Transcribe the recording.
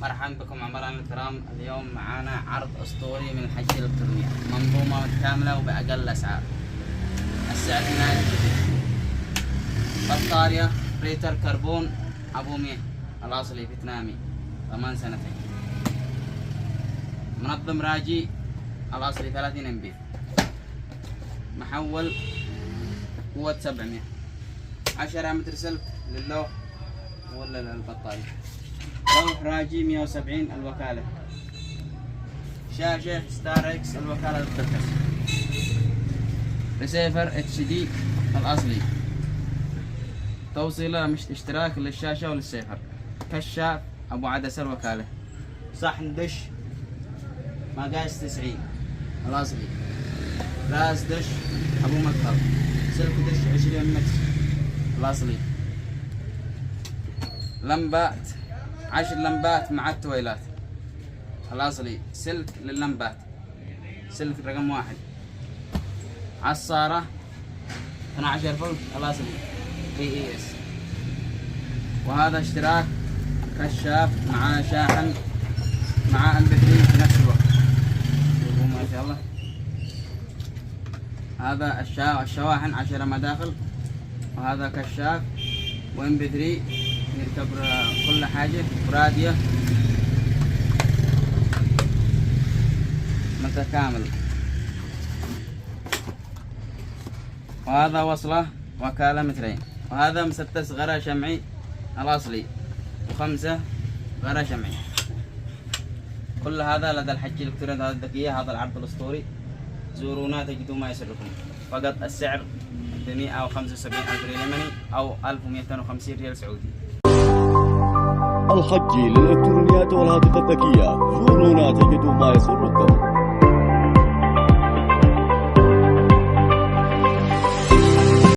مرحبا بكم عملاء الكرام. اليوم معانا عرض اسطوري من الحج الالكترونية، منظومة متكاملة وبأقل اسعار. السعر هنا بطارية بريتر كربون ابو 100 الاصلي فيتنامي ضمان سنتين. منظم راجي الاصلي 30 ام بي، محول قوة 700، 10 متر سلك للوح ولا للبطارية، لوح راجي 170 الوكالة، شاشة ستار اكس الوكالة للتركس، ريسيفر اتش دي الاصلي، توصيلة مش اشتراك للشاشة وللسيفر، كشاف ابو عدسة الوكالة، صحن دش مقاس 90 الاصلي، راس دش ابو مكتب، سلك دش 20 متر الاصلي، لمبات 10 لمبات مع التويلات الاصلي، سلك لللمبات، سلك رقم 1، عصارة 12 فولت الاصلي PES، وهذا اشتراك كشاف مع شاحن مع MP3 في نفس الوقت. شوفوا ما شاء الله. هذا الشواحن 10 مداخل، وهذا كشاف وMP3 يركب كل حاجة، وراديو متكامل، وهذا وصلة وكالة مترين، وهذا مسدس غرا شمعي الأصلي و5 غرا شمعي. كل هذا لدى الحج الإلكتروني الذكية. هذا العرض الأسطوري، زورونا تجدوا ما يسركم. فقط السعر ب 175 ألف ريال يمني أو 1250 ريال سعودي. الحج للإلكترونيات والهاتف الذكية، زورونا تجدوا ما يسركم.